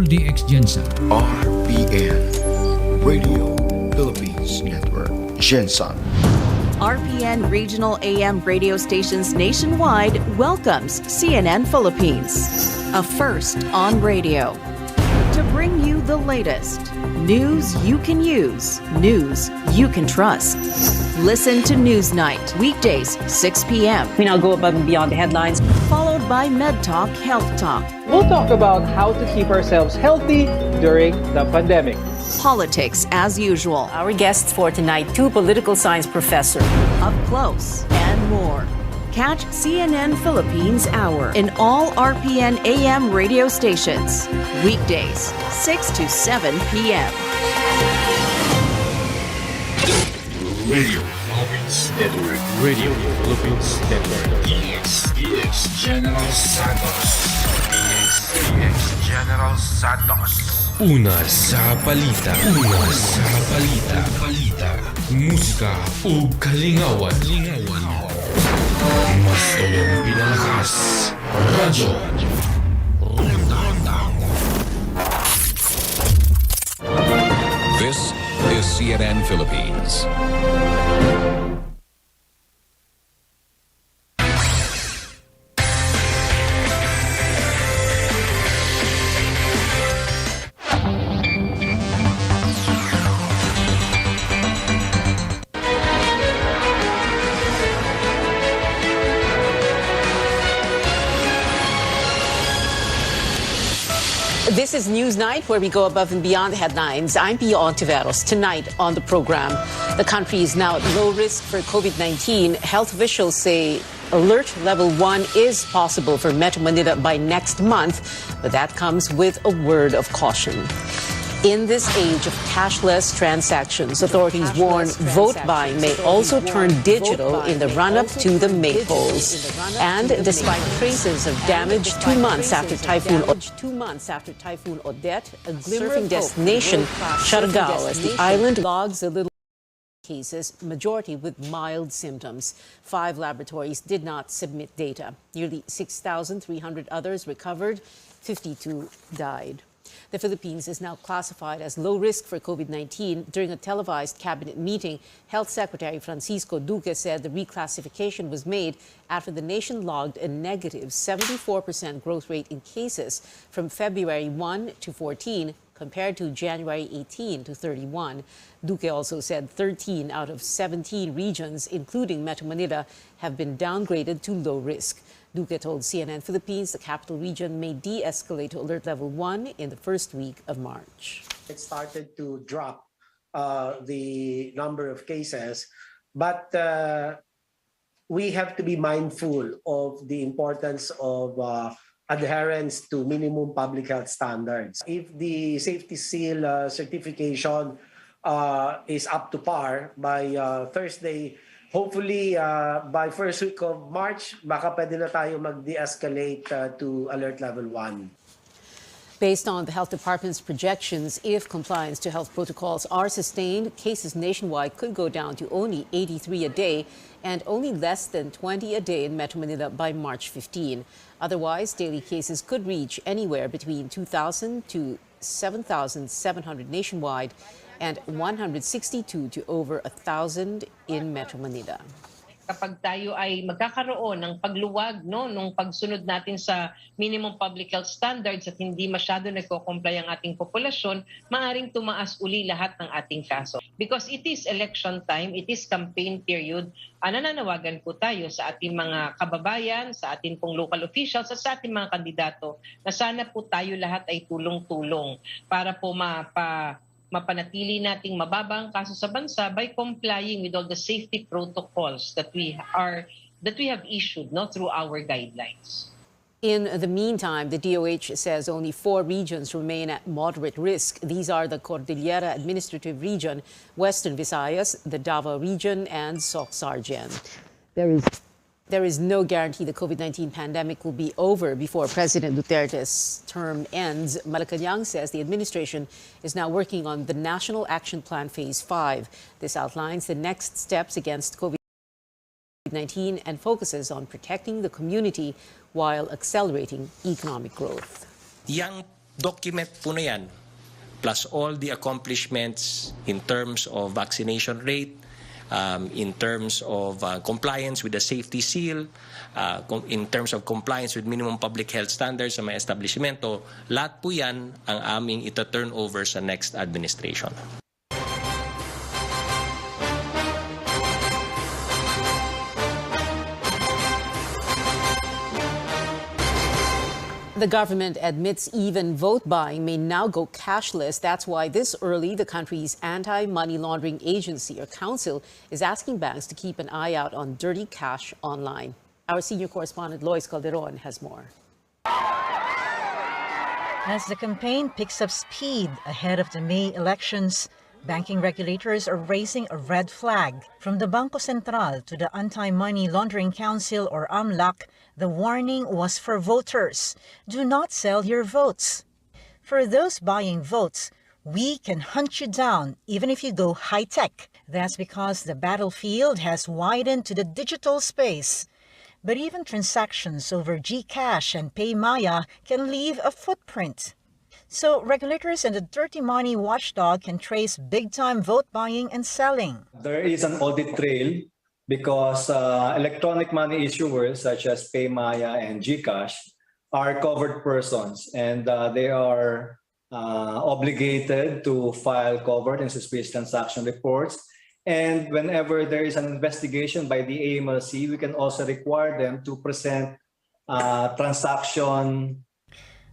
RDX Jensen. RPN Radio Philippines Network Jensen. RPN Regional AM radio stations nationwide welcomes CNN Philippines, a first on radio. To bring you the latest news you can use, news you can trust. Listen to Newsnight, weekdays, 6 p.m. We now go above and beyond the headlines. Followed by Med Talk, Health Talk. We'll talk about how to keep ourselves healthy during the pandemic. Politics as usual. Our guests for tonight, two political science professors. Up close and more. Catch CNN Philippines Hour in all RPN AM radio stations. Weekdays, 6 to 7 p.m. Radio Philippines Network. Radio Philippines Network. DX General Santos. DX General Santos. Una sa balita. Una sa balita. Musika o kalingawan. Mas tulong pinalakas. Radyo. This is CNN Philippines. This is Newsnight, where we go above and beyond the headlines. I'm Pia Ontiveros. Tonight on the program, the country is now at low risk for COVID-19. Health officials say alert level 1 is possible for Metro Manila by next month, but that comes with a word of caution. In this age of cashless transactions, authorities warn vote buying may also turn digital in the run-up to the May polls. And despite traces of damage 2 months after Typhoon Odette, a surfing destination, Siargao, as the island logs a little cases, majority with mild symptoms. 5 laboratories did not submit data. Nearly 6,300 others recovered, 52 died. The Philippines is now classified as low risk for COVID-19. During a televised cabinet meeting, Health Secretary Francisco Duque said the reclassification was made after the nation logged a negative 74% growth rate in cases from February 1 to 14 compared to January 18 to 31. Duque also said 13 out of 17 regions, including Metro Manila, have been downgraded to low risk. Duque told CNN Philippines the capital region may de-escalate to alert level 1 in the first week of March. It started to drop the number of cases, but we have to be mindful of the importance of adherence to minimum public health standards. If the safety seal certification is up to par by Thursday, hopefully, by first week of March, baka pwede na tayo mag-de-escalate to alert level 1. Based on the health department's projections, if compliance to health protocols are sustained, cases nationwide could go down to only 83 a day and only less than 20 a day in Metro Manila by March 15. Otherwise, daily cases could reach anywhere between 2,000 to 7,700 nationwide and 162 to over 1,000 in Metro Manila. Kapag tayo ay magkakaroon ng pagluwag nung pagsunod natin sa minimum public health standards at hindi masyado nagko-comply ang ating populasyon, maaaring tumaas uli lahat ng ating kaso. Because it is election time, it is campaign period, nananawagan po tayo sa ating mga kababayan, sa ating pong local officials at sa ating mga kandidato na sana po tayo lahat ay tulong-tulong para po mapanatili nating mababa ang kaso sa bansa by complying with all the safety protocols that we have issued through our guidelines. In the meantime, the DOH says only 4 regions remain at moderate risk. These are the Cordillera Administrative Region, Western Visayas, the Davao Region, and Soc-Sargen. There is no guarantee the COVID-19 pandemic will be over before President Duterte's term ends. Malacanang says the administration is now working on the National Action Plan Phase 5. This outlines the next steps against COVID-19 and focuses on protecting the community while accelerating economic growth. Yang document po na yan, plus all the accomplishments in terms of vaccination rate, in terms of compliance with the safety seal, in terms of compliance with minimum public health standards sa mga establishmento, lahat po yan ang aming ita-turn over sa next administration. The government admits even vote buying may now go cashless. That's why this early, the country's anti-money laundering agency or council is asking banks to keep an eye out on dirty cash online. Our senior correspondent Lois Calderon has more. As the campaign picks up speed ahead of the May elections, banking regulators are raising a red flag. From the Bangko Sentral to the Anti-Money Laundering Council or AMLAC, the warning was for voters. Do not sell your votes. For those buying votes, we can hunt you down even if you go high-tech. That's because the battlefield has widened to the digital space. But even transactions over GCash and PayMaya can leave a footprint. So regulators and the dirty money watchdog can trace big-time vote buying and selling. There is an audit trail because electronic money issuers such as PayMaya and GCash are covered persons, and they are obligated to file covered and suspicious transaction reports. And whenever there is an investigation by the AMLC, we can also require them to present transaction.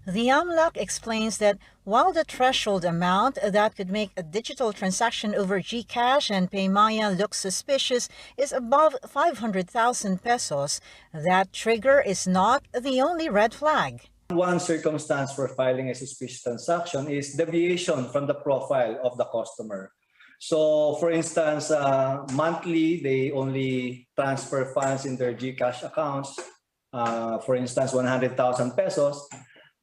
The AMLAC explains that while the threshold amount that could make a digital transaction over GCash and PayMaya look suspicious is above 500,000 pesos, that trigger is not the only red flag. One circumstance for filing a suspicious transaction is deviation from the profile of the customer. So, for instance, monthly, they only transfer funds in their GCash accounts, for instance, 100,000 pesos.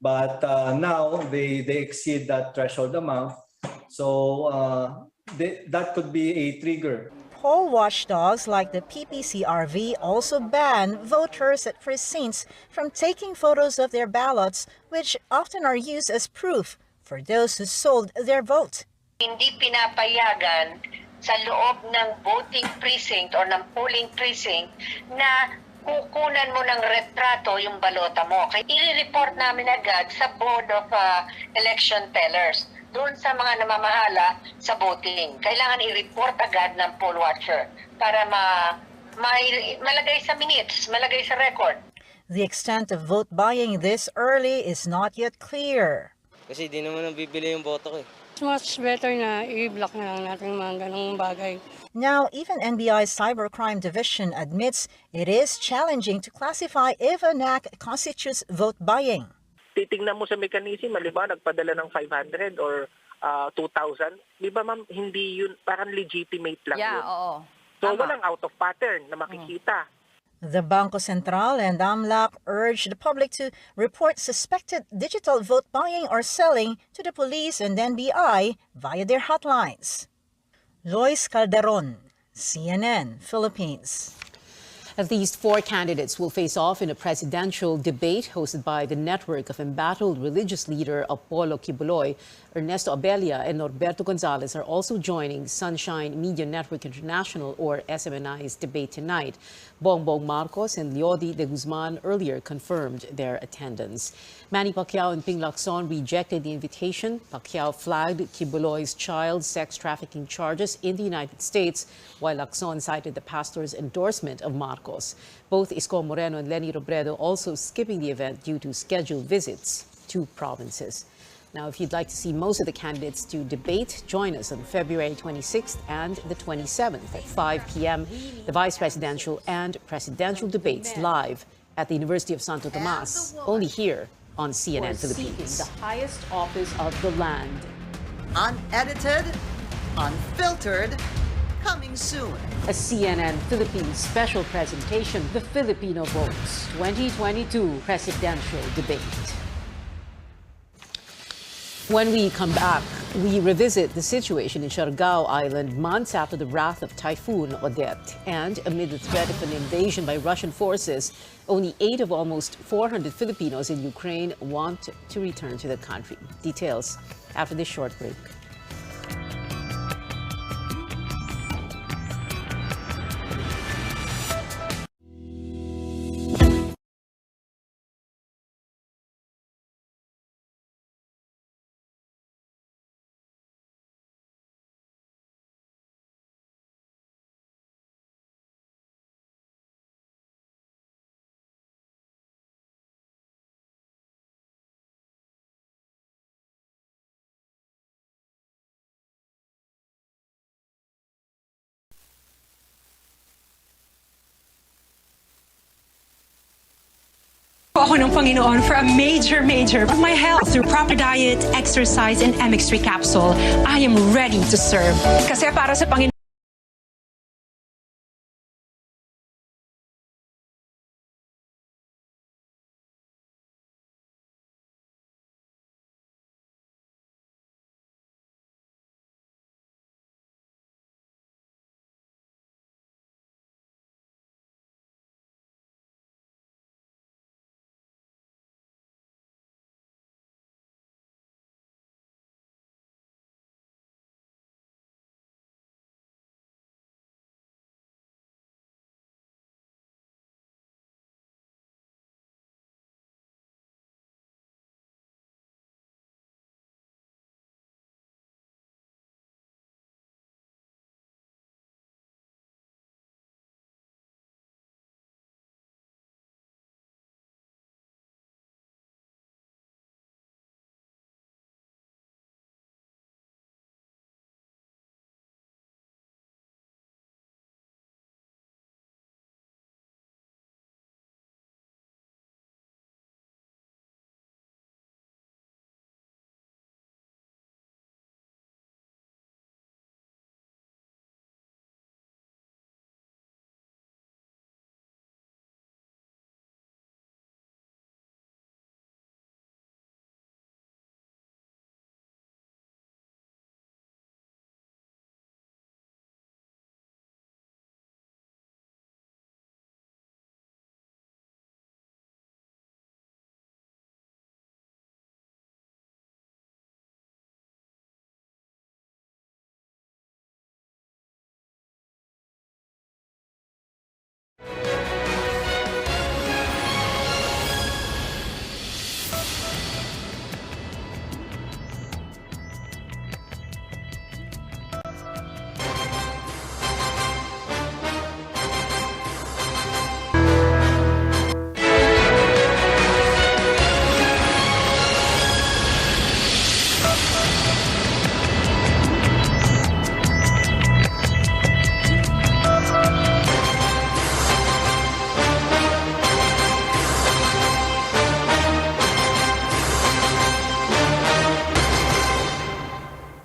But now they exceed that threshold amount. So that could be a trigger. Poll watchdogs like the PPCRV also ban voters at precincts from taking photos of their ballots, which often are used as proof for those who sold their vote. Hindi pinapayagan sa loob ng voting precinct or ng polling precinct na kukunan mo ng retrato yung balota mo. Kaya i-report namin agad sa Board of Election Tellers, doon sa mga namamahala sa voting. Kailangan i-report agad ng poll watcher para malagay sa minutes, malagay sa record. The extent of vote buying this early is not yet clear. Kasi di naman bibili yung boto ko eh. Much better na i-block na lang natin mga ganung bagay. Now, even NBI's Cybercrime Division admits it is challenging to classify if an act constitutes vote buying. Titingnan mo sa mechanism, halimbawa nagpadala ng 500 or 2,000, di ba ma'am, hindi yun, parang legitimate lang yun. Oo. So walang out of pattern na makikita. The Bangko Sentral and AMLAC urge the public to report suspected digital vote buying or selling to the police and NBI via their hotlines. Lois Calderon, CNN, Philippines. At least 4 candidates will face off in a presidential debate hosted by the network of embattled religious leader Apollo Kibuloy. Ernesto Abella and Norberto Gonzalez are also joining Sunshine Media Network International, or SMNI's, debate tonight. Bongbong Marcos and Leody de Guzman earlier confirmed their attendance. Manny Pacquiao and Ping Lacson rejected the invitation. Pacquiao flagged Kibuloy's child sex trafficking charges in the United States, while Lacson cited the pastor's endorsement of Marcos. Both Isko Moreno and Lenny Robredo also skipping the event due to scheduled visits to provinces. Now, if you'd like to see most of the candidates to debate, join us on February 26th and the 27th at 5 p.m. The vice presidential and presidential debates live at the University of Santo Tomas, only here on CNN Philippines. The highest office of the land. Unedited, unfiltered, coming soon. A CNN Philippines special presentation, The Filipino Votes 2022 Presidential Debate. When we come back, We revisit the situation in Siargao Island months after the wrath of Typhoon Odette. And amid the threat of an invasion by Russian forces, only 8 of almost 400 Filipinos in Ukraine want to return to the country. Details after this short break. Ako ng Panginoon for a major of my health through proper diet, exercise, and MX3 capsule. I am ready to serve. Kasi para sa Panginoon.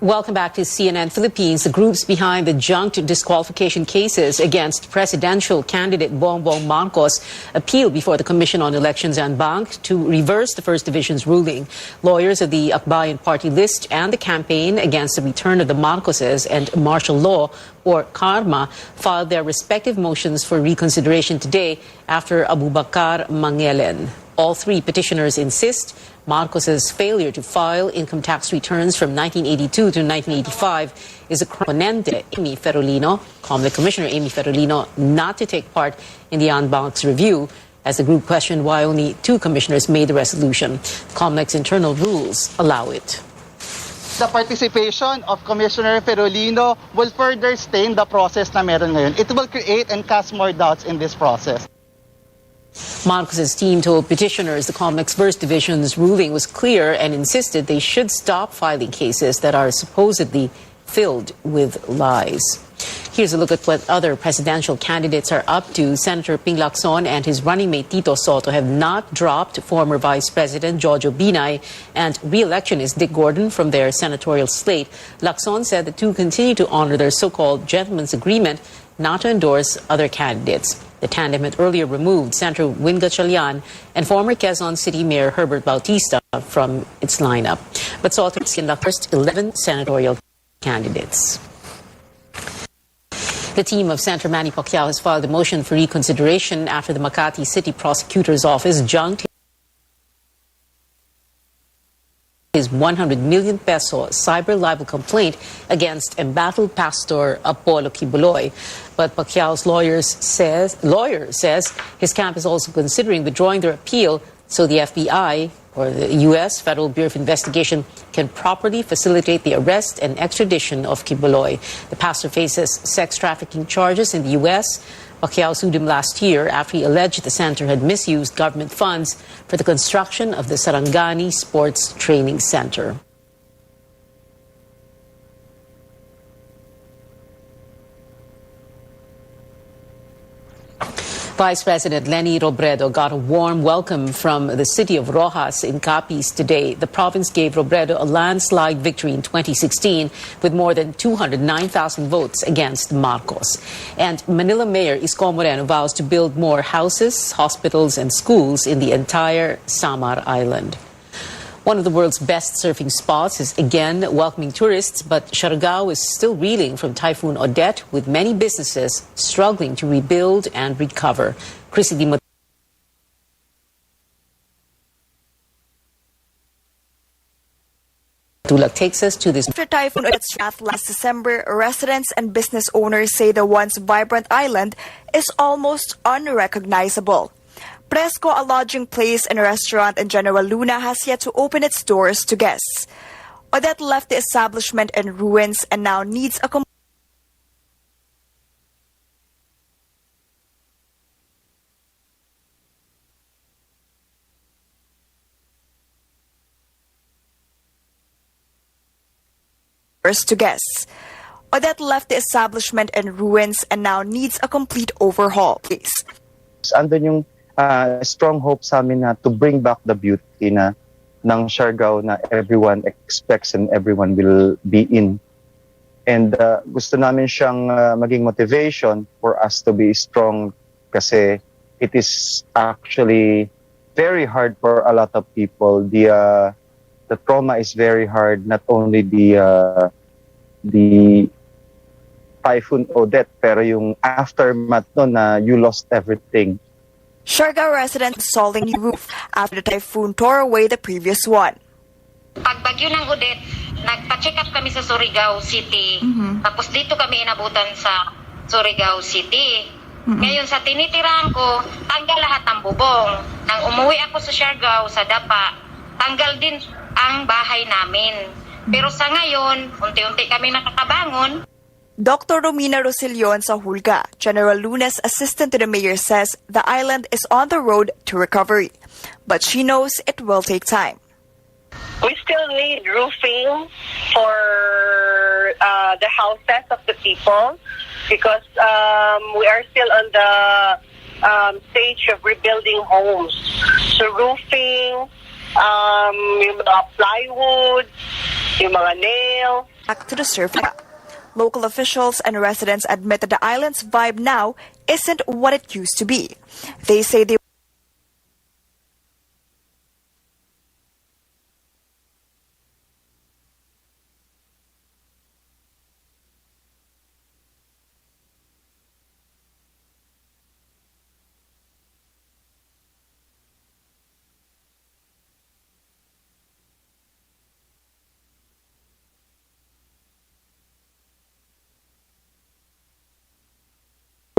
Welcome back to CNN Philippines. The groups behind the junked disqualification cases against presidential candidate Bongbong Marcos appealed before the Commission on Elections and Bank to reverse the First Division's ruling. Lawyers of the Akbayan party list and the campaign against the return of the Marcoses and martial law, or KARMA, filed their respective motions for reconsideration today after Abubakar Mangelen. All 3 petitioners insist Marcos's failure to file income tax returns from 1982 to 1985 is a Ponente Amy Ferolino, Comelec Commissioner Amy Ferolino, not to take part in the en banc's review, as the group questioned why only 2 commissioners made the resolution. Comelec's internal rules allow it. The participation of Commissioner Ferolino will further stain the process na meron ngayon. It will create and cast more doubts in this process. Marcos's team told petitioners the Comelec's First Division's ruling was clear and insisted they should stop filing cases that are supposedly filled with lies. Here's a look at what other presidential candidates are up to. Senator Ping Lacson and his running mate Tito Soto have not dropped former Vice President Jojo Binay and re-electionist Dick Gordon from their senatorial slate. Lacson said the 2 continue to honor their so-called gentleman's agreement not to endorse other candidates. The tandem had earlier removed Senator Win Gatchalian and former Quezon City Mayor Herbert Bautista from its lineup. but sought to skin the first 11 senatorial candidates. The team of Senator Manny Pacquiao has filed a motion for reconsideration after the Makati City Prosecutor's Office junked his 100 million peso cyber libel complaint against embattled pastor Apollo Kibuloy. But Pacquiao's lawyer says his camp is also considering withdrawing their appeal so the FBI or the U.S. Federal Bureau of Investigation can properly facilitate the arrest and extradition of Kibuloy. The pastor faces sex trafficking charges in the U.S. Pacquiao sued him last year after he alleged the center had misused government funds for the construction of the Sarangani Sports Training Center. Vice President Leni Robredo got a warm welcome from the city of Rojas in Capiz today. The province gave Robredo a landslide victory in 2016 with more than 209,000 votes against Marcos. And Manila Mayor Isko Moreno vows to build more houses, hospitals and schools in the entire Samar Island. One of the world's best surfing spots is again welcoming tourists, but Siargao is still reeling from Typhoon Odette, with many businesses struggling to rebuild and recover. Chrissy Di Matulak takes us to this. After Typhoon Odette's wrath last December, residents and business owners say the once vibrant island is almost unrecognizable. Presco, a lodging place and restaurant in General Luna, has yet to open its doors to guests. Odette left the establishment in ruins and now needs a to guests. Odette left the establishment in ruins and now needs a complete overhaul. Please. Andun yung strong hope sa amin na to bring back the beauty na ng Siargao na everyone expects and everyone will be in. And gusto namin siyang maging motivation for us to be strong kasi it is actually very hard for a lot of people. The trauma is very hard, not only the Typhoon Odette, pero yung aftermath no na you lost everything. Siargao residents installing new roof after the typhoon tore away the previous one. Pag bagyo ng Odette, nagpa-check up kami sa Surigao City. Tapos dito kami inabutan sa Surigao City. Ngayon sa tinitirahan ko, tanggal lahat ng bubong. Nang umuwi ako sa Siargao, sa Dapa, tanggal din ang bahay namin. Pero sa ngayon, unti-unti kami nakakabangon. Dr. Romina Rosillon sa Hulga, General Luna's assistant to the mayor, says the island is on the road to recovery, but she knows it will take time. We still need roofing for the houses of the people because we are still on the stage of rebuilding homes. So roofing, yung mga plywood, yung mga nails. Back to the surface. Local officials and residents admit that the island's vibe now isn't what it used to be. They say they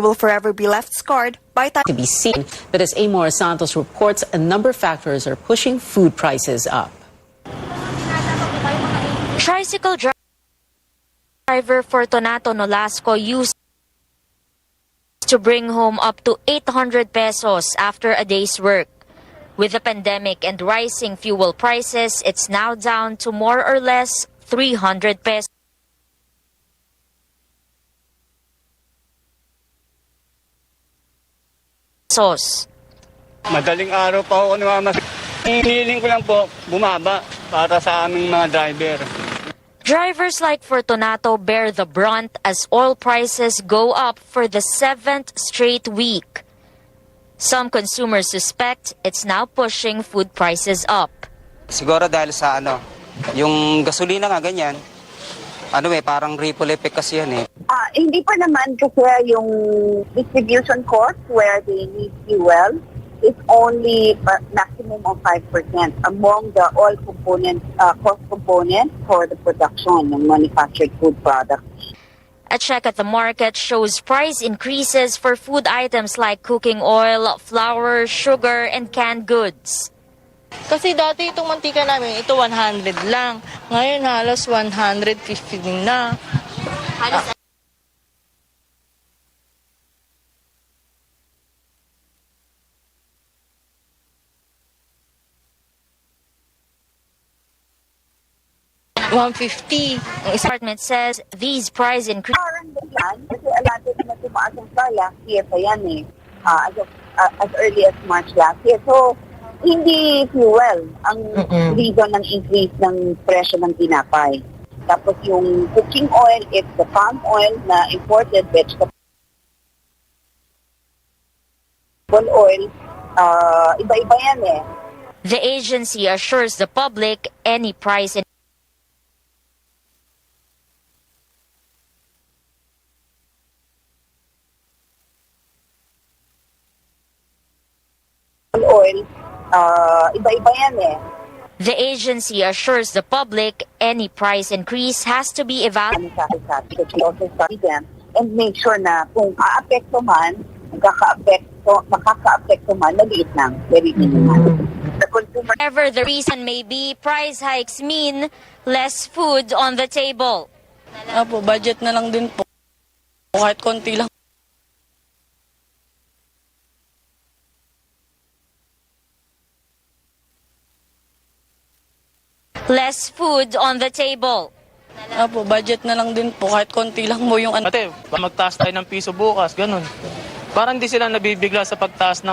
will forever be left scarred by time to be seen. But as Amor Santos reports, a number of factors are pushing food prices up. Tricycle driver Fortunato Nolasco used to bring home up to 800 pesos after a day's work. With the pandemic and rising fuel prices, it's now down to more or less 300 pesos. Madaling araw pa ako namamas. Hiling ko lang po bumaba para sa aming mga driver. Drivers like Fortunato bear the brunt as oil prices go up for the 7th straight week. Some consumers suspect it's now pushing food prices up. Siguro dahil sa Yung gasolina nga ganyan, parang ripple effect kasi yan eh. Hindi pa naman kasi yung distribution cost where they need fuel is only maximum of 5% among the all component cost components for the production ng manufactured food products. A check at the market shows price increases for food items like cooking oil, flour, sugar, and canned goods. Kasi dati itong mantika namin, ito 100 lang. Ngayon halos 150 din na. Halos $150. The department says these price increases. Parang ganyan, kasi alati na tumaas ang last year pa yan eh. As early as March last year. So, hindi fuel ang reason ng increase ng presyo ng tinapay. Tapos yung cooking oil, it's the palm oil na imported vegetable oil. Iba-iba yan eh. The agency assures the public any price oil, iba-iba yan eh. The agency assures the public any price increase has to be evaluated. We also study them and make sure na kung aapekto man, makaka-apekto man, maliit lang, very minimal. The consumer... Whatever the reason may be, price hikes mean less food on the table. Budget na lang din po. Kahit konti lang. Less food on the table. Budget na lang din po. Kahit konti lang mo yung... Ate, magtaas tayo ng piso bukas, ganun. Parang hindi sila nabibigla sa pagtaas ng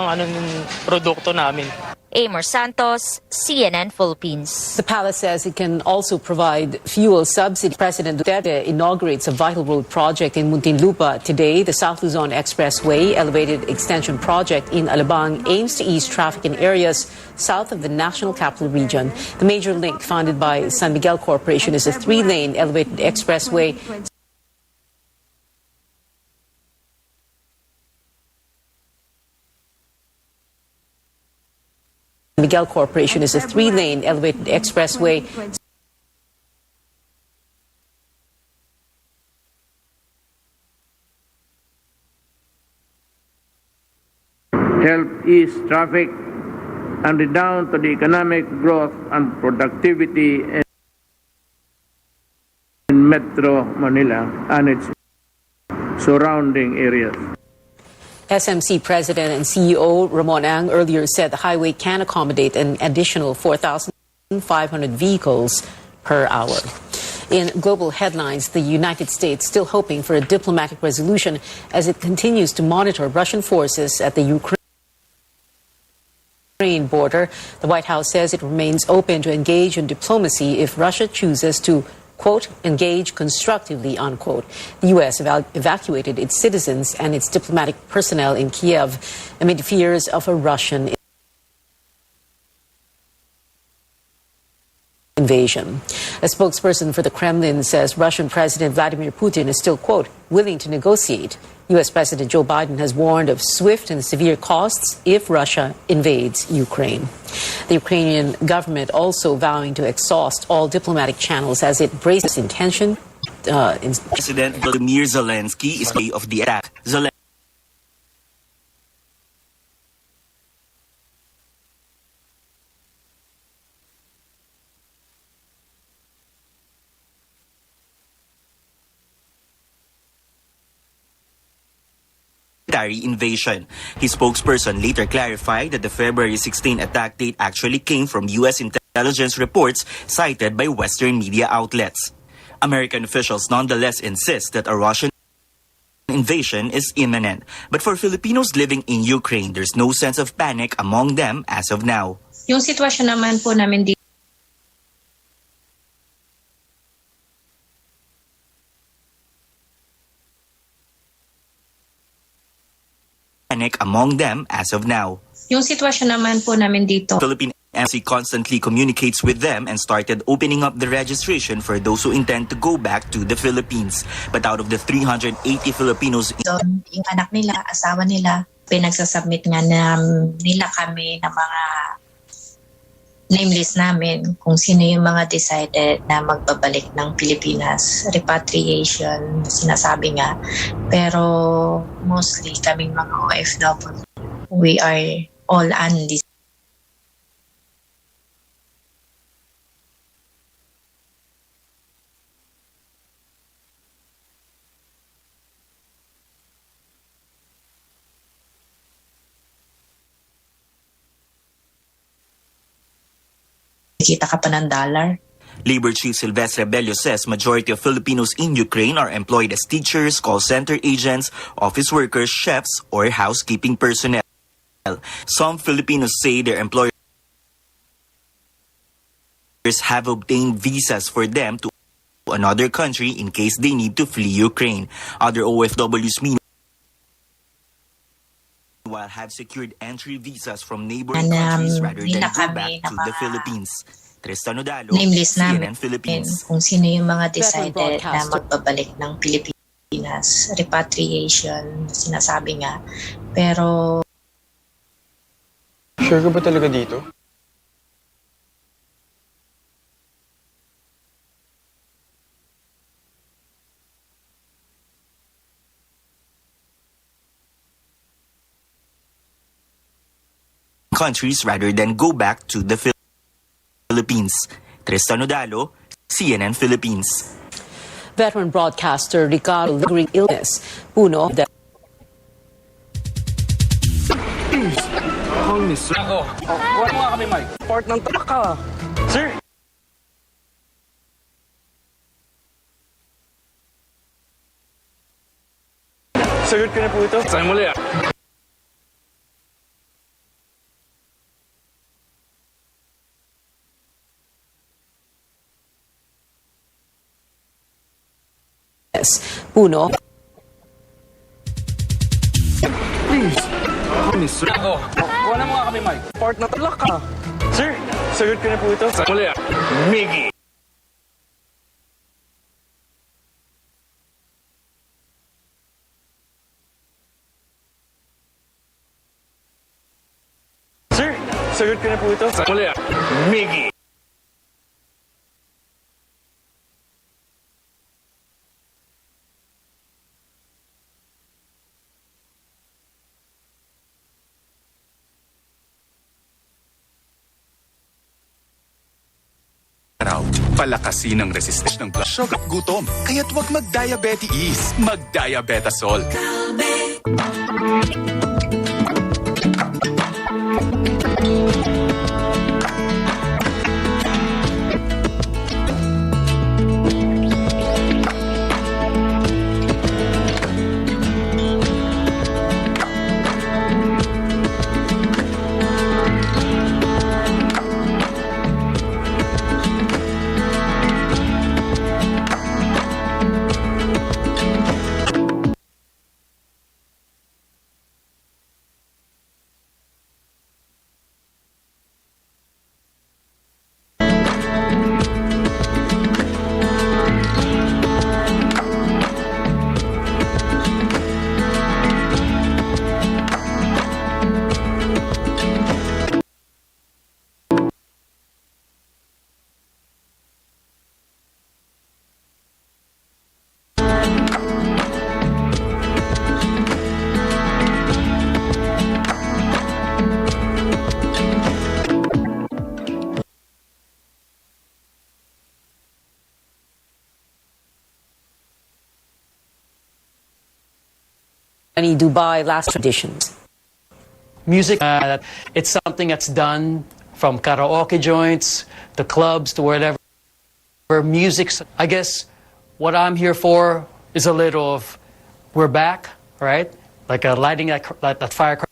produkto namin. Amor Santos, CNN Philippines. The palace says it can also provide fuel subsidy. President Duterte inaugurates a vital road project in Muntinlupa today. The South Luzon Expressway elevated extension project in Alabang aims to ease traffic in areas south of the National Capital Region. The major link funded by San Miguel Corporation is a 3-lane elevated expressway. Miguel Corporation is a 3-lane elevated expressway. Help ease traffic and redound to the economic growth and productivity in Metro Manila and its surrounding areas. SMC President and CEO Ramon Ang earlier said the highway can accommodate an additional 4,500 vehicles per hour. In global headlines, the United States still hoping for a diplomatic resolution as it continues to monitor Russian forces at the Ukraine border. The White House says it remains open to engage in diplomacy if Russia chooses to, quote, engage constructively, unquote. The U.S. evacuated its citizens and its diplomatic personnel in Kiev amid fears of a Russian invasion. A spokesperson for the Kremlin says Russian President Vladimir Putin is still, quote, willing to negotiate. U.S. President Joe Biden has warned of swift and severe costs if Russia invades Ukraine. The Ukrainian government also vowing to exhaust all diplomatic channels as it braces intention. President Volodymyr Zelensky is the of the attack. Invasion. His spokesperson later clarified that the February 16 attack date actually came from U.S. intelligence reports cited by Western media outlets. American officials nonetheless insist that a Russian invasion is imminent. But for Filipinos living in Ukraine, there's no sense of panic among them as of now. Yung sitwasyon naman po namin dito among them as of now. Yung sitwasyon naman po namin dito. Philippine embassy constantly communicates with them and started opening up the registration for those who intend to go back to the Philippines. But out of the 380 Filipinos, Yung anak nila, asawa nila, pinagsasubmit nga nila kami ng mga name list namin kung sino yung mga decided na magbabalik ng Pilipinas. Repatriation, sinasabi nga. Pero mostly kaming mga OFW, we are all undecided. Kita ka pa ng dollar. Labor Chief Silvestre Bello says majority of Filipinos in Ukraine are employed as teachers, call center agents, office workers, chefs, or housekeeping personnel. Some Filipinos say their employers have obtained visas for them to another country in case they need to flee Ukraine. Other OFWs meanwhile have secured entry visas from neighboring countries rather than go back to the Philippines. Tristan Odalo, Name list namin CNN Philippines. kung sino yung mga decided na magbabalik ng Pilipinas. Repatriation, sinasabi nga. Pero sure ka ba talaga dito? Countries rather than go back to the Philippines. Tristan Odalo, CNN Philippines. Veteran broadcaster Ricardo lingering illness. Puno of the Ako. Kuha mo nga kami, Mike. Part ng truck ka. Sir. Sagot ko na po ito. Saan muli ah? Puno. Ako. Kuha na mo nga kami, Mike. Part ng truck ka. Sir. Sagot ko na po ito. Saan muli ah? Miggy. Sir. Sagot ko na po ito. Saan muli ah? Miggy. Palakasin ang resistensya ng blood sugar at gutom. Kaya't huwag mag-diabetes. Mag-diabetasol. Dubai last traditions. Music, it's something that's done from karaoke joints to clubs to wherever. Music's, I guess, what I'm here for is a little of, we're back, right? Like lighting that firecracker.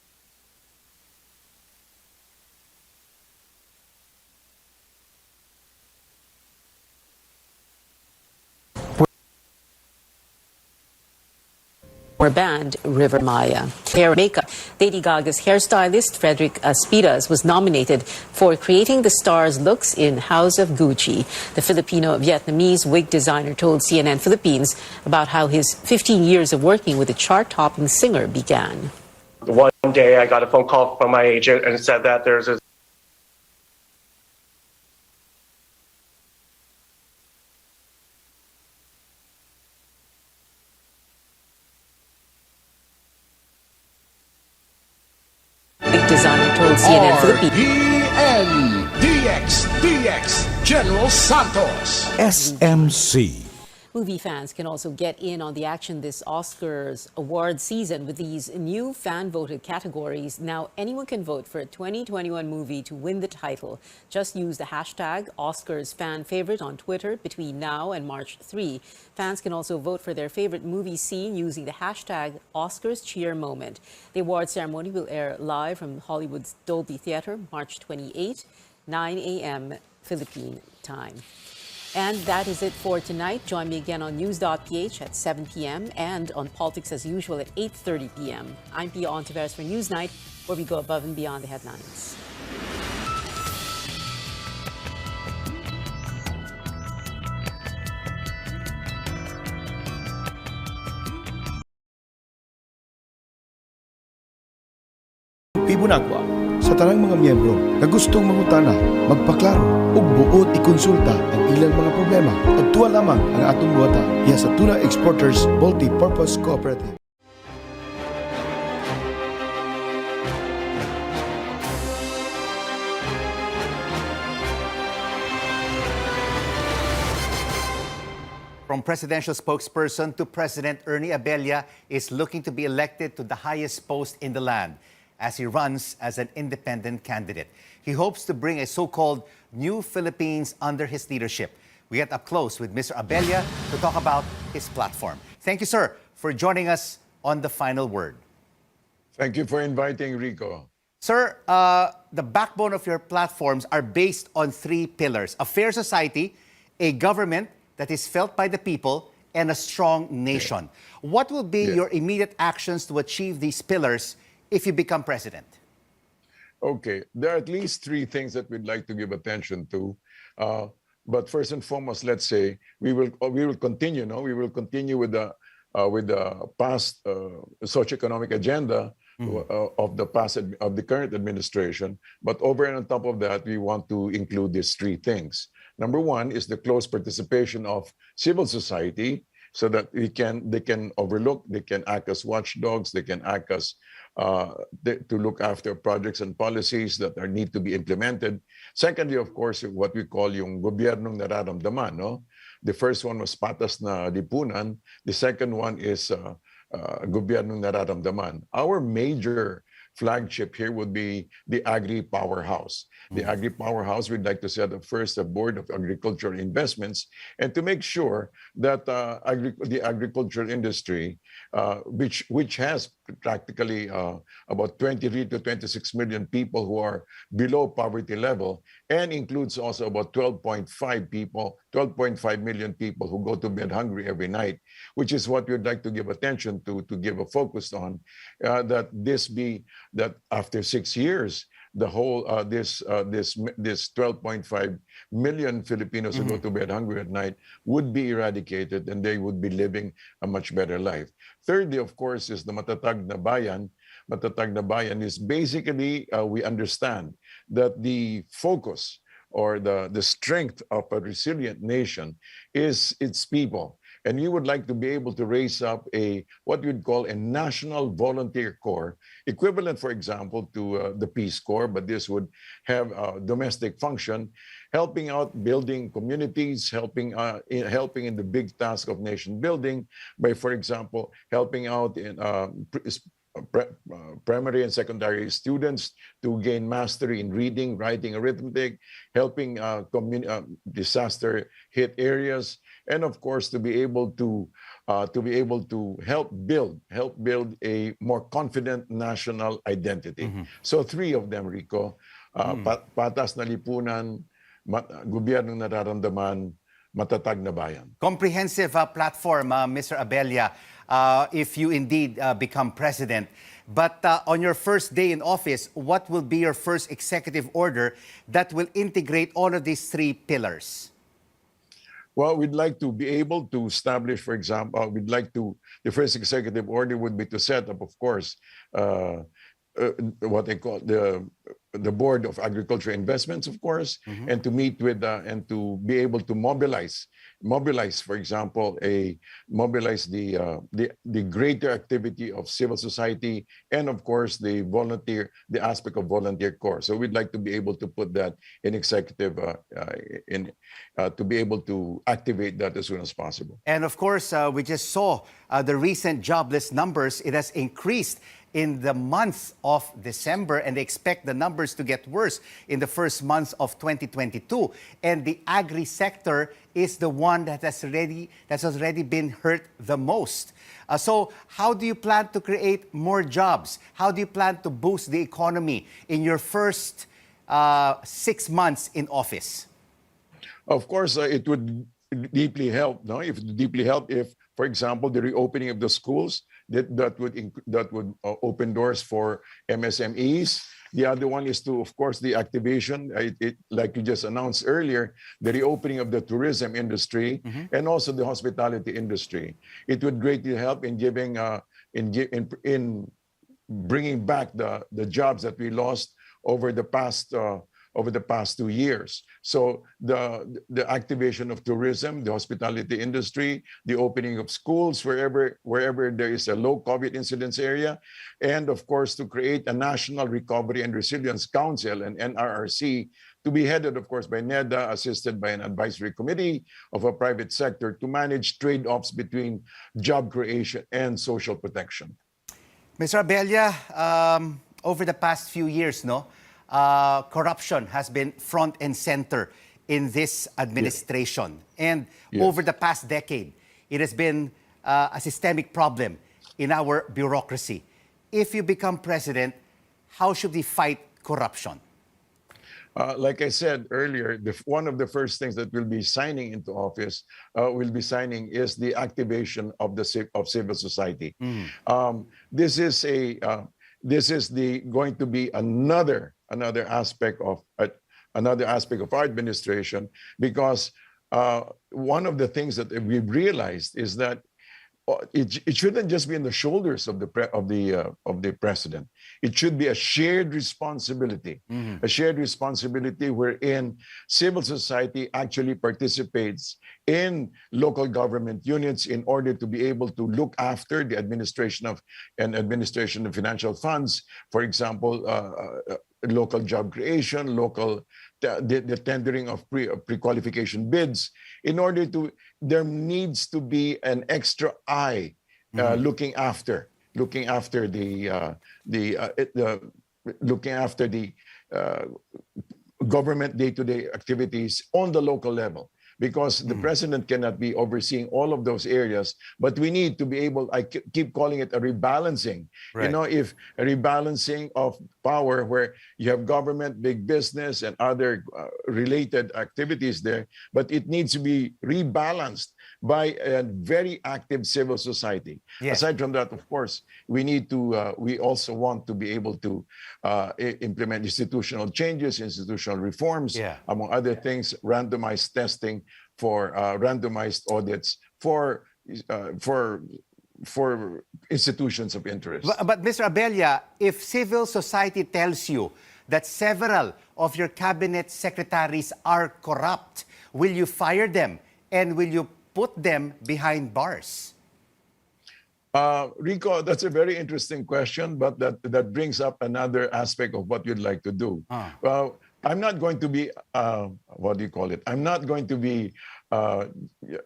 band River Maya. Hair and makeup. Lady Gaga's hairstylist Frederick Aspidas was nominated for creating the star's looks in House of Gucci. The Filipino-Vietnamese wig designer told CNN Philippines about how his 15 years of working with the chart-topping singer began. One day I got a phone call from my agent and said that there's a designer told CNN Philippines. DX General Santos. SMC. Movie fans can also get in on the action this Oscars award season with these new fan-voted categories. Now, anyone can vote for a 2021 movie to win the title. Just use the hashtag #OscarsFanFavorite on Twitter between now and March 3. Fans can also vote for their favorite movie scene using the hashtag OscarsCheerMoment. The award ceremony will air live from Hollywood's Dolby Theatre March 28, 9 a.m. Philippine time. And that is it for tonight. Join me again on News.ph at 7 p.m. and on Politics as usual at 8:30 p.m. I'm Pia Ontiveros for Newsnight, where we go above and beyond the headlines. Pibunagwa sa tanang mga miyembro na gustong mangutana, magpaklaro ug buot ikonsulta ang ilang mga problema. Agtuwa lamang ang atong buhata iya sa Tuna Exporters Multi-Purpose Cooperative. From presidential spokesperson to President Ernie Abella is looking to be elected to the highest post in the land as he runs as an independent candidate. He hopes to bring a so-called new Philippines under his leadership. We get up close with Mr. Abella to talk about his platform. Thank you, sir, for joining us on The Final Word. Thank you for inviting Rico. Sir, the backbone of your platforms are based on three pillars: a fair society, a government that is felt by the people, and a strong nation. What will be your immediate actions to achieve these pillars if you become president? Okay, there are at least three things that we'd like to give attention to. But first and foremost, let's say we will continue. We will continue with the past socioeconomic agenda of the current administration. But over and on top of that, we want to include these three things. Number one is the close participation of civil society, so that they can act as watchdogs, they can act as to look after projects and policies that need to be implemented. Secondly, of course, what we call yung gobyernong nararamdaman. No? The first one was patas na lipunan. The second one is gobyernong nararamdaman. Our major flagship here would be the Agri Powerhouse. The Agri Powerhouse, we'd like to set up first a board of agricultural investments and to make sure that the agricultural industry, which has practically about 23 to 26 million people who are below poverty level, and includes also about 12.5 million people who go to bed hungry every night, which is what we'd like to give attention to give a focus on, that after 6 years, the whole this 12.5 million Filipinos who go to bed hungry at night would be eradicated, and they would be living a much better life. Thirdly, of course, is the Matatag na Bayan. Matatag na Bayan is basically, we understand that the focus or the strength of a resilient nation is its people. And we would like to be able to raise up what we'd call a national volunteer corps, equivalent, for example, to the Peace Corps, but this would have a domestic function, helping out building communities, helping in the big task of nation building by, for example, helping out in primary and secondary students to gain mastery in reading, writing, arithmetic, helping disaster-hit areas, and of course to be able to help build a more confident national identity. So three of them, Rico: patas na lipunan, gobyernong nararamdaman, matatag na bayan. Comprehensive platform, Mr. Abella, if you indeed become president. But on your first day in office, what will be your first executive order that will integrate all of these three pillars? Well, we'd like to be able to establish, for example, the first executive order would be to set up, of course, what they call the Board of Agriculture Investments, of course, and to meet with and to be able to mobilize, for example, mobilize the greater activity of civil society and, of course, the aspect of volunteer corps. So we'd like to be able to put that in executive to be able to activate that as soon as possible. And of course, we just saw the recent jobless numbers. It has increased in the month of December, and they expect the numbers to get worse in the first months of 2022. And the agri sector is the one that has already been hurt the most. So how do you plan to create more jobs? How do you plan to boost the economy in your first 6 months in office? Of course, it would deeply help. No, if for example, the reopening of the schools that would open doors for MSMEs. The other one is to, of course, the activation, like you just announced earlier, the reopening of the tourism industry and also the hospitality industry. It would greatly help in giving in bringing back the jobs that we lost over the past 2 years. So the activation of tourism, the hospitality industry, the opening of schools wherever there is a low COVID incidence area, and of course to create a National Recovery and Resilience Council, an NRRC, to be headed, of course, by NEDA, assisted by an advisory committee of a private sector to manage trade-offs between job creation and social protection. Mr. Abella, over the past few years, corruption has been front and center in this administration. And over the past decade, it has been a systemic problem in our bureaucracy. If you become president, how should we fight corruption? Like I said earlier, one of the first things that we'll be signing into office, is the activation of civil society. This is going to be another aspect of our administration, because one of the things that we've realized is that it shouldn't just be in the shoulders of the president. It should be a shared responsibility, wherein civil society actually participates in local government units in order to be able to look after the administration of financial funds. For example, local job creation, the tendering of pre-qualification bids. There needs to be an extra eye looking after the government day-to-day activities on the local level. Because the president cannot be overseeing all of those areas, but we need to be able, I keep calling it a rebalancing. Right. If a rebalancing of power where you have government, big business, and other related activities there, but it needs to be rebalanced by a very active civil society. Yes. Aside from that, of course, we also want to be able to implement institutional changes, institutional reforms, among other things, randomized testing for randomized audits for institutions of interest. But Mr. Abella, if civil society tells you that several of your cabinet secretaries are corrupt, will you fire them and will you put them behind bars? Rico, that's a very interesting question, but that brings up another aspect of what you'd like to do. Well, I'm not going to be, I'm not going to be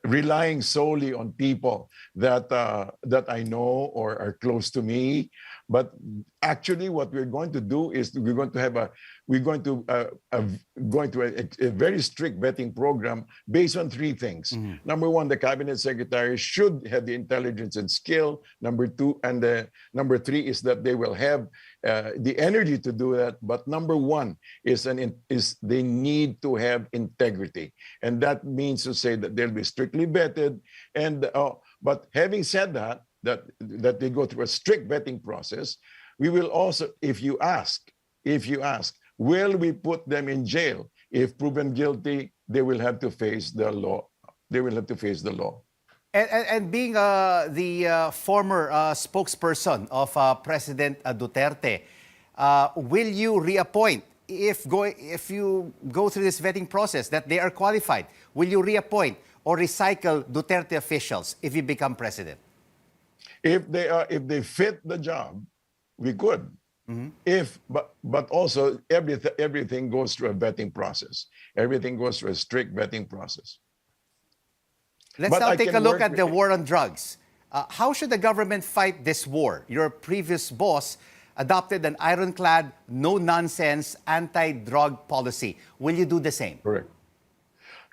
relying solely on people that I know or are close to me. But actually, what we're going to do is we're going to have we're going to a very strict vetting program based on three things. Number one, the cabinet secretary should have the intelligence and skill. Number two, and number three is that they will have the energy to do that. But number one is they need to have integrity, and that means to say that they'll be strictly vetted. And but having said that they go through a strict vetting process, we will also, if you ask, will we put them in jail? If proven guilty, they will have to face the law. They will have to face the law. And being the former spokesperson of President Duterte, will you reappoint if you go through this vetting process that they are qualified? Will you reappoint or recycle Duterte officials if you become president? If they fit the job, we could. But also everything goes through a vetting process. Everything goes through a strict vetting process. Let's now take a look at the war on drugs. How should the government fight this war? Your previous boss adopted an ironclad, no-nonsense, anti-drug policy. Will you do the same? Correct.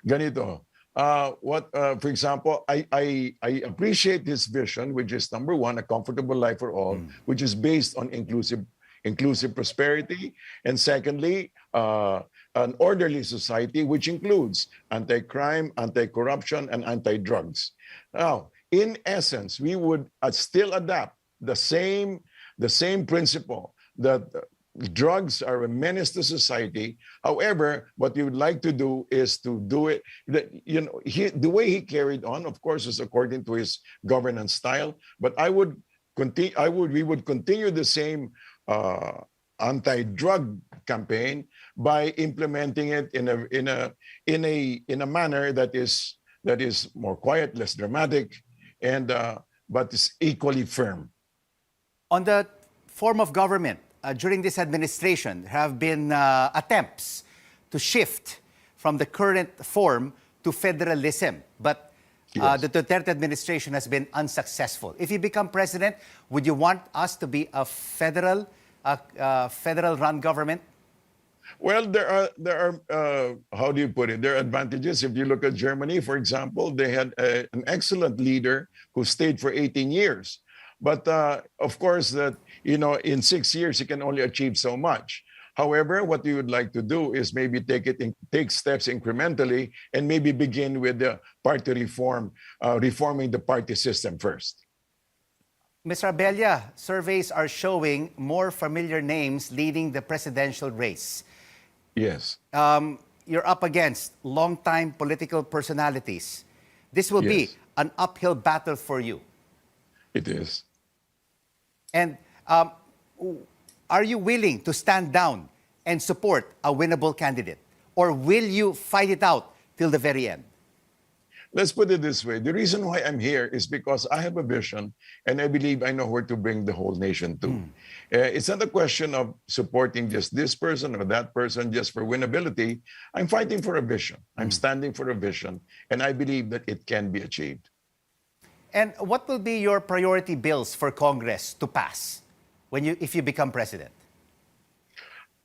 Ganito. For example, I appreciate his vision, which is number one, a comfortable life for all, which is based on inclusive prosperity, and secondly, an orderly society, which includes anti-crime, anti-corruption, and anti-drugs. Now, in essence, we would still adopt the same principle that drugs are a menace to society. However, what we would like to do is to do it, the way he carried on, of course, is according to his governance style. But we would continue the same anti-drug campaign by implementing it in a manner that is more quiet, less dramatic, and but is equally firm. On the form of government, during this administration, there have been attempts to shift from the current form to federalism. But the Duterte administration has been unsuccessful. If you become president, would you want us to be a federal-run government? Well, there are how do you put it? There are advantages. If you look at Germany, for example, they had an excellent leader who stayed for 18 years. But of course, that in 6 years, you can only achieve so much. However, what we would like to do is maybe take steps incrementally and maybe begin with the party reform, reforming the party system first. Mr. Abella, surveys are showing more familiar names leading the presidential race. Yes. You're up against longtime political personalities. This will be an uphill battle for you. It is. And are you willing to stand down and support a winnable candidate? Or will you fight it out till the very end? Let's put it this way. The reason why I'm here is because I have a vision and I believe I know where to bring the whole nation to. It's not a question of supporting just this person or that person just for winnability. I'm fighting for a vision. I'm standing for a vision, and I believe that it can be achieved. And what will be your priority bills for Congress to pass if you become president?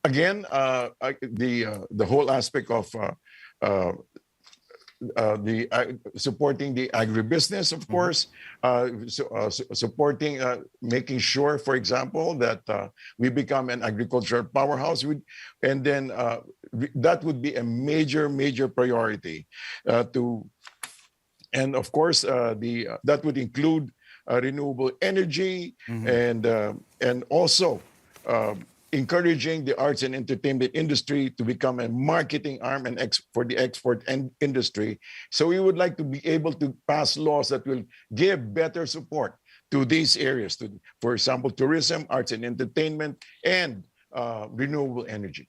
Again, the whole aspect of supporting the agribusiness, of course, supporting, making sure, for example, that we become an agricultural powerhouse, and then that would be a major priority and of course, that would include renewable energy and also encouraging the arts and entertainment industry to become a marketing arm and for the export industry. So we would like to be able to pass laws that will give better support to these areas, for example, tourism, arts and entertainment, and renewable energy.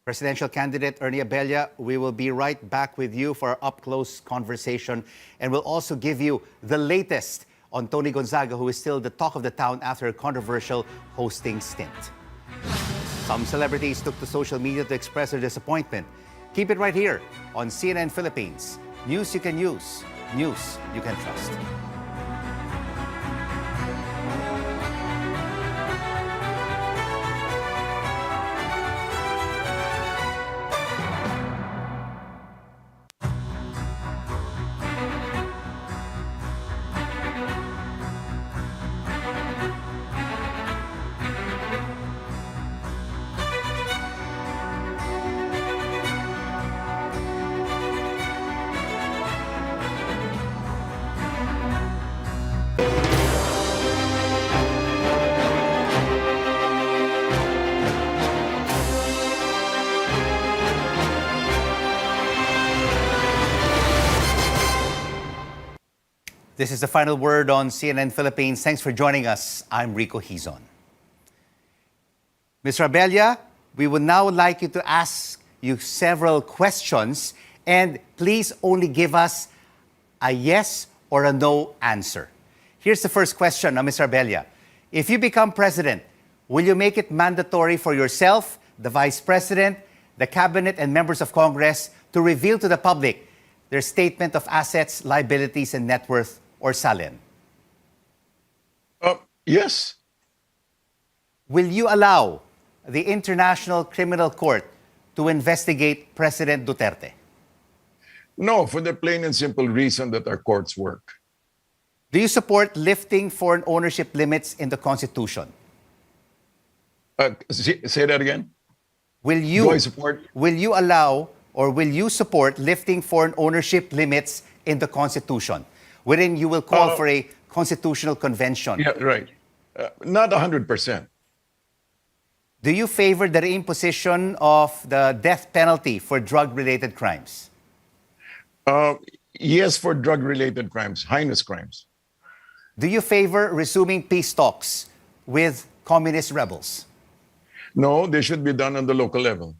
Presidential candidate Ernie Abella, we will be right back with you for our up-close conversation, and we'll also give you the latest on Tony Gonzaga, who is still the talk of the town after a controversial hosting stint. Some celebrities took to social media to express their disappointment. Keep it right here on CNN Philippines. News you can use, news you can trust. This is the final word on CNN Philippines. Thanks for joining us. I'm Rico Hizon. Mr. Abella, we would now like you to ask you several questions, and please only give us a yes or a no answer. Here's the first question, Mr. Abella. If you become president, will you make it mandatory for yourself, the vice president, the cabinet, and members of Congress to reveal to the public their statement of assets, liabilities, and net worth, or SALIN? Yes. Will you allow the International Criminal Court to investigate President Duterte? No, for the plain and simple reason that our courts work. Do you support lifting foreign ownership limits in the Constitution? Say that again? Will you, Do I support? Will you allow or will you support lifting foreign ownership limits in the Constitution, wherein you will call for a constitutional convention? Yeah, right. Not 100%. Do you favor the reimposition of the death penalty for drug-related crimes? Yes, for drug-related crimes, heinous crimes. Do you favor resuming peace talks with communist rebels? No, they should be done on the local level.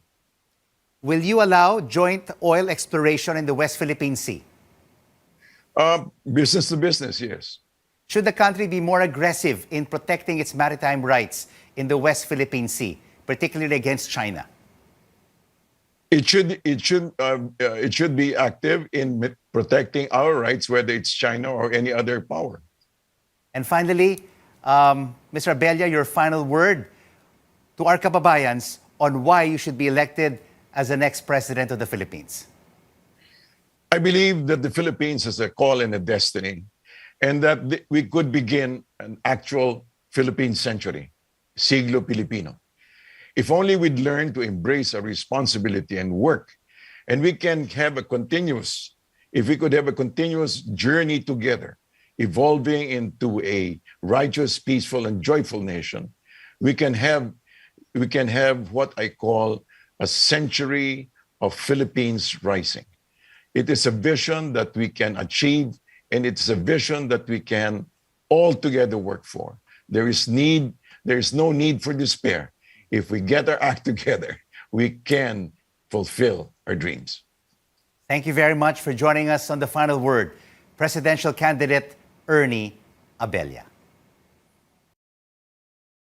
Will you allow joint oil exploration in the West Philippine Sea? Business to business, yes. Should the country be more aggressive in protecting its maritime rights in the West Philippine Sea, particularly against China? It should be active in protecting our rights, whether it's China or any other power. And finally, Mr. Abella, your final word to our kababayans on why you should be elected as the next president of the Philippines. I believe that the Philippines has a call and a destiny, and that we could begin an actual Philippine century, Siglo Pilipino. If only we'd learn to embrace our responsibility and work, and we can have a continuous, if we could have a continuous journey together, evolving into a righteous, peaceful, and joyful nation, we can have what I call a century of Philippines rising. It is a vision that we can achieve, and it's a vision that we can all together work for. There is no need for despair. If we get our act together, we can fulfill our dreams. Thank you very much for joining us on The Final Word, presidential candidate Ernie Abella.